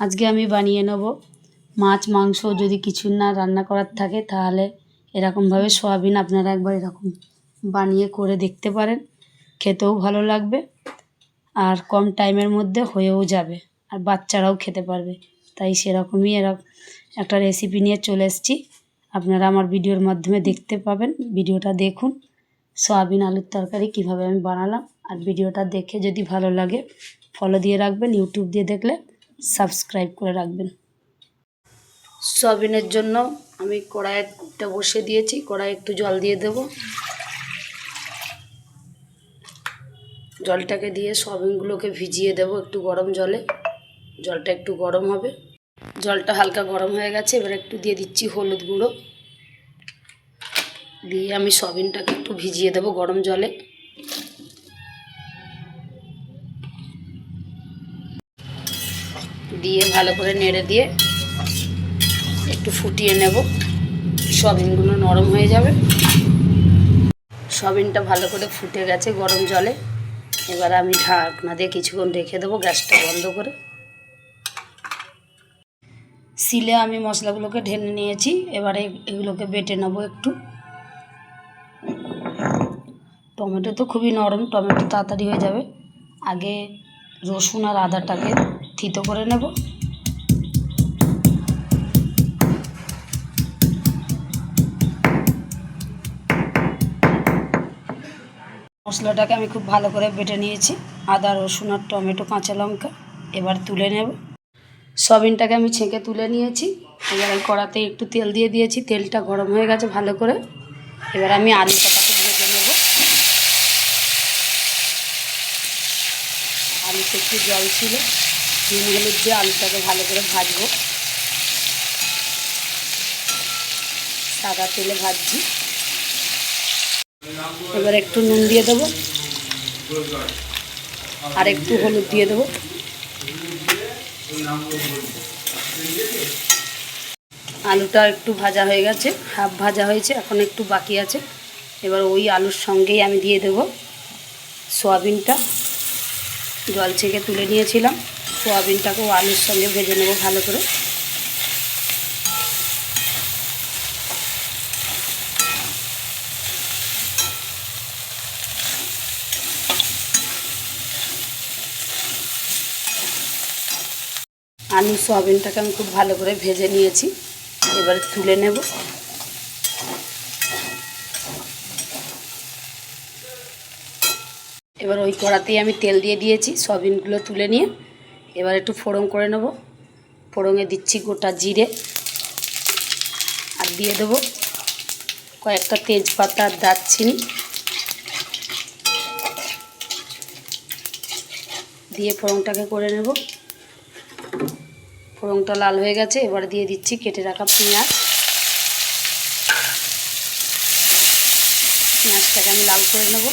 আজকে আমি বানিয়ে নেব মাছ মাংস। যদি কিছু না রান্না করার থাকে তাহলে এরকমভাবে সয়াবিন আপনারা একবার এরকম বানিয়ে করে দেখতে পারেন, খেতেও ভালো লাগবে আর কম টাইমের মধ্যে হয়েও যাবে আর বাচ্চারাও খেতে পারবে। তাই সেরকমই একটা রেসিপি নিয়ে চলে এসেছি, আপনারা আমার ভিডিওর মাধ্যমে দেখতে পাবেন। ভিডিওটা দেখুন, সয়াবিন আলুর তরকারি কীভাবে আমি বানালাম। আর ভিডিওটা দেখে যদি ভালো লাগে ফলো দিয়ে রাখবেন, ইউটিউব দিয়ে দেখলে সাবস্ক্রাইব করে রাখবেন। সয়াবিনের জন্য আমি কড়াইটা বসে দিয়েছি, কড়াই একটু জল দিয়ে দেব। জলটাকে দিয়ে সয়াবিনগুলোকে ভিজিয়ে দেব একটু গরম জলে। জলটা একটু গরম হবে, জলটা হালকা গরম হয়ে গেছে। এবার একটু দিয়ে দিচ্ছি হলুদ গুঁড়ো, দিয়ে আমি সয়াবিনটাকে একটু ভিজিয়ে দেব গরম জলে। দিয়ে ভালো করে নেড়ে দিয়ে একটু ফুটিয়ে নেব, সয়াবিনগুলো নরম হয়ে যাবে। সয়াবিনটা ভালো করে ফুটে গেছে গরম জলে। এবার আমি ঢাকনা দিয়ে কিছুক্ষণ রেখে দেবো, গ্যাসটা বন্ধ করে। শিলে আমি মশলাগুলোকে ঢেলে নিয়েছি, এবারে এগুলোকে বেটে নেবো একটু। টমেটো তো খুবই নরম, টমেটো তাড়াতাড়ি হয়ে যাবে। আগে রসুন আর আদাটাকে থিতো করে নেব। মশলাটাকে আমি খুব ভালো করে বেটে নিয়েছি, আদা রসুন আর টমেটো কাঁচা লঙ্কা। এবার তুলে নেব। সয়াবিনটাকে আমি ছেঁকে তুলে নিয়েছি। এবার আমি কড়াতে একটু তেল দিয়ে দিয়েছি, তেলটা গরম হয়ে গেছে ভালো করে। এবার আমি আলুটাকে ভেজে নেব। আলুতে একটু জল ছিল, নুন হলুদ দিয়ে আলুটাকে ভালো করে ভাজবো। সাদা তেলে ভাজছি। এবার একটু নুন দিয়ে দেবো আর একটু হলুদ দিয়ে দেবো। আলুটা একটু ভাজা হয়ে গেছে, হাফ ভাজা হয়েছে, এখন একটু বাকি আছে। এবার ওই আলুর সঙ্গেই আমি দিয়ে দেব সয়াবিনটা। জল ছেঁকে তুলে নিয়েছিলাম, সয়াবিনটাকেও আলুর সঙ্গে ভেজে নেব ভালো করে। আলু সয়াবিনটাকে আমি খুব ভালো করে ভেজে নিয়েছি, এবারে তুলে নেব। এবার ওই কড়াতেই আমি তেল দিয়ে দিয়েছি, সয়াবিনগুলো তুলে নিয়ে এবার একটু ফোড়ন করে নেব। ফোড়নে দিচ্ছি গোটা জিরে আর দিয়ে দেবো কয়েকটা তেজপাতা আর দারচিনি, দিয়ে ফোড়নটাকে করে নেব। ফোড়নটা লাল হয়ে গেছে, এবার দিয়ে দিচ্ছি কেটে রাখা পেঁয়াজ। পেঁয়াজটাকে আমি লাল করে নেব।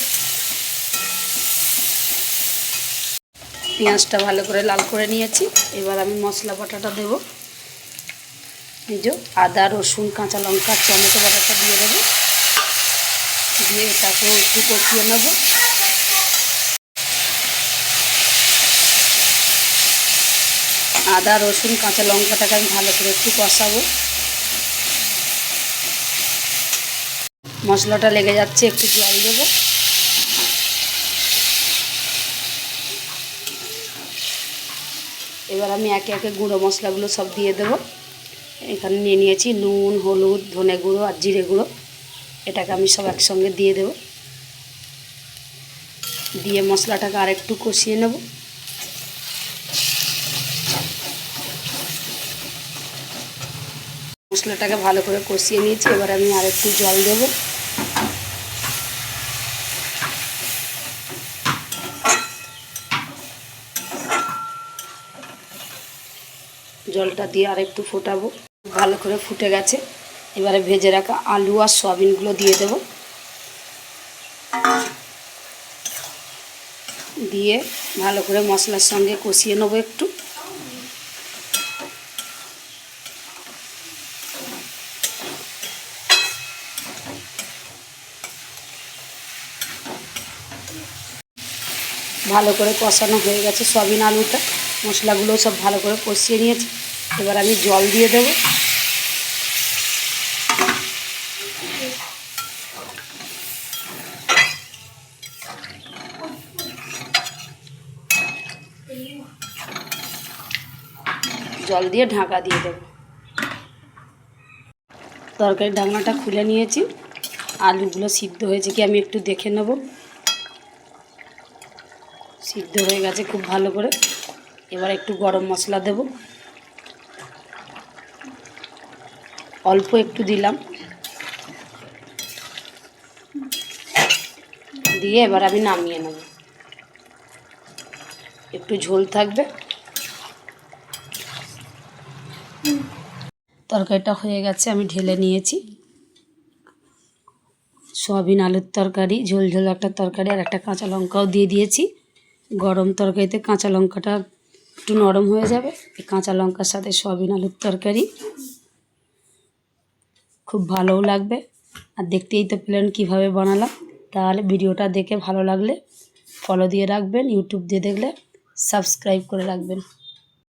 পেঁয়াজটা ভালো করে লাল করে নিয়েছি। এবার আমি মশলা বাটাটা দেবো। এই যে আদা রসুন কাঁচা লঙ্কা টমেটো বাটাটা দিয়ে দেবো, দিয়ে এটাকেও একটু কষিয়ে নেব। আদা রসুন কাঁচা লঙ্কাটাকে আমি ভালো করে একটু কষাবো। মশলাটা লেগে যাচ্ছে, একটু জল দেবো। এবার আমি একে একে গুঁড়ো মশলাগুলো সব দিয়ে দেবো। এখানে নিয়ে নিয়েছি নুন হলুদ ধনে গুঁড়ো আর জিরে গুঁড়ো, এটাকে আমি সব একসঙ্গে দিয়ে দেব। দিয়ে মশলাটাকে আর একটু কষিয়ে নেব। মশলাটাকে ভালো করে কষিয়ে নিয়েছি, এবার আমি আর একটু জল দেব। জলটা দিয়ে আর একটু ফোটাবো। ভালো করে ফুটে গেছে, এবারে ভেজে রাখা আলু আর সয়াবিনগুলো দিয়ে দেব। দিয়ে ভালো করে মশলার সঙ্গে কষিয়ে নেবো একটু। ভালো করে কষানো হয়ে গেছে সয়াবিন আলুটা। মশলাগুলো সব ভালো করে কষিয়ে নিয়েছি। এবার আমি জল দিয়ে দেবো। জল দিয়ে ঢাকা দিয়ে দেবো। তরকারির ঢাকনাটা খুলে নিয়েছি। আলুগুলো সিদ্ধ হয়েছে কি আমি একটু দেখে নেব। সিদ্ধ হয়ে গেছে খুব ভালো করে। এবার একটু গরম মশলা দেব, অল্প একটু দিলাম, দিয়ে এবার আমি নামিয়ে নেব। একটু ঝোল থাকবে। তরকারিটা হয়ে গেছে, আমি ঢেলে নিয়েছি। সয়াবিন আলুর তরকারি, ঝোল ঝোল একটা তরকারি, আর একটা কাঁচা লঙ্কাও দিয়ে দিয়েছি। গরম তরকারিতে কাঁচা লঙ্কাটা একটু নরম হয়ে যাবে। এই কাঁচা লঙ্কার সাথে সয়াবিন আলুর তরকারি খুব ভালোও লাগবে। আর দেখতেই তো পেলেন কীভাবে বানালাম। তাহলে ভিডিওটা দেখে ভালো লাগলে ফলো দিয়ে রাখবেন, ইউটিউব দিয়ে দেখলে সাবস্ক্রাইব করে রাখবেন।